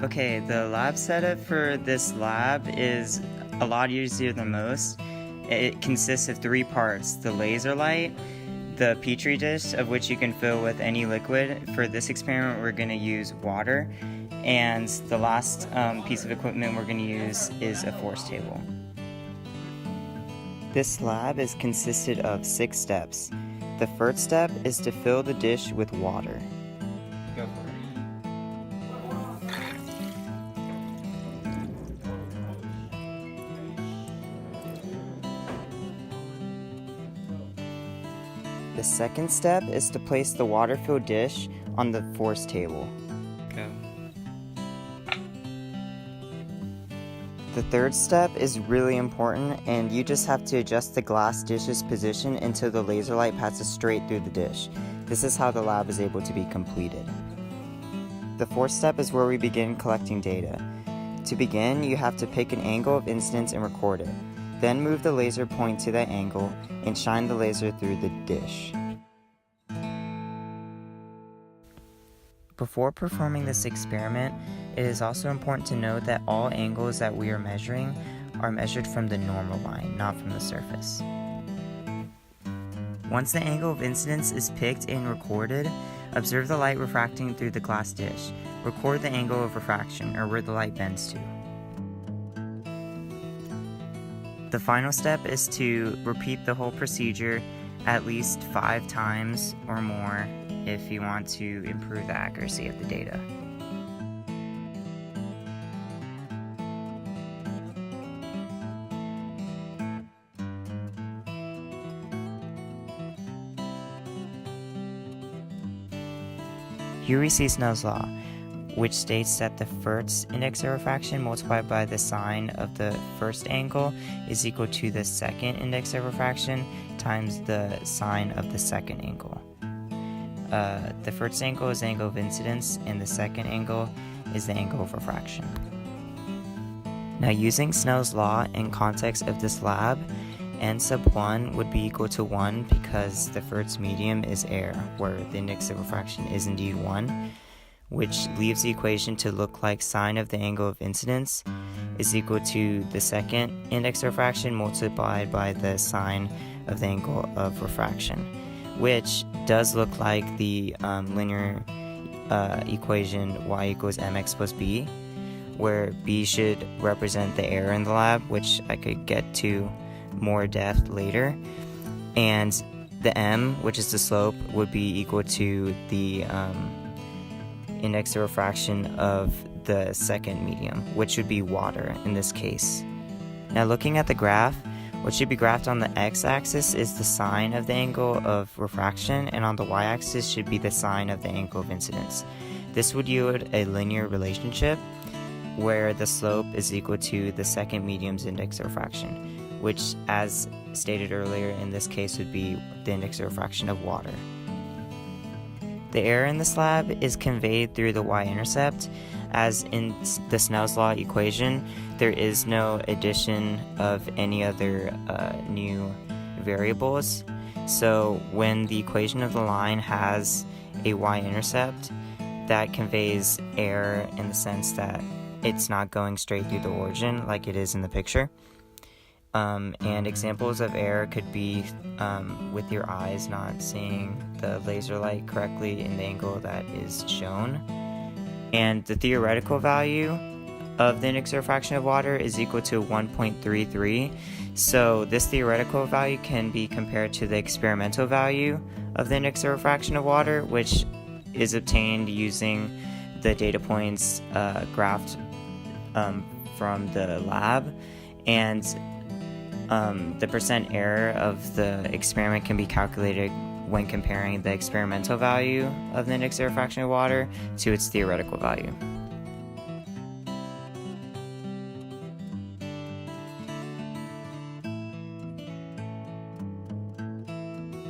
Okay, the lab setup for this lab is a lot easier than most. It consists of 3 parts: the laser light, the petri dish, of which you can fill with any liquid. For this experiment, we're going to use water, and the last piece of equipment we're going to use is a force table. This lab is consisted of 6 steps. The first step is to fill the dish with water. Go for it. The second step is to place the water-filled dish on the force table. Go. The third step is really important, and you just have to adjust the glass dish's position until the laser light passes straight through the dish. This is how the lab is able to be completed. The fourth step is where we begin collecting data. To begin, you have to pick an angle of incidence and record it. Then move the laser point to that angle and shine the laser through the dish. Before performing this experiment, it is also important to note that all angles that we are measuring are measured from the normal line, not from the surface. Once the angle of incidence is picked and recorded, observe the light refracting through the glass dish. Record the angle of refraction, or where the light bends to. The final step is to repeat the whole procedure at least 5 times or more if you want to improve the accuracy of the data. Here we see Snell's law, which states that the first index of refraction multiplied by the sine of the first angle is equal to the second index of refraction times the sine of the second angle. The first angle is the angle of incidence, and the second angle is the angle of refraction. Now, using Snell's law in context of this lab, n sub 1 would be equal to 1 because the first medium is air, where the index of refraction is indeed 1, which leaves the equation to look like sine of the angle of incidence is equal to the second index of refraction multiplied by the sine of the angle of refraction, which does look like the linear equation y equals mx plus b, where b should represent the error in the lab, which I could get to more depth later, and the m, which is the slope, would be equal to the index of refraction of the second medium, which would be water in this case. Now, looking at the graph, what should be graphed on the x-axis is the sine of the angle of refraction, and on the y-axis should be the sine of the angle of incidence. This would yield a linear relationship where the slope is equal to the second medium's index of refraction, which, as stated earlier, in this case would be the index of refraction of water. The error in this lab is conveyed through the y-intercept, as in the Snell's law equation, there is no addition of any other new variables. So when the equation of the line has a y-intercept, that conveys error in the sense that it's not going straight through the origin like it is in the picture. And examples of error could be with your eyes not seeing the laser light correctly in the angle that is shown. And the theoretical value of the index of refraction of water is equal to 1.33. So this theoretical value can be compared to the experimental value of the index of refraction of water, which is obtained using the data points graphed from the lab. And the percent error of the experiment can be calculated when comparing the experimental value of the index of refraction of water to its theoretical value.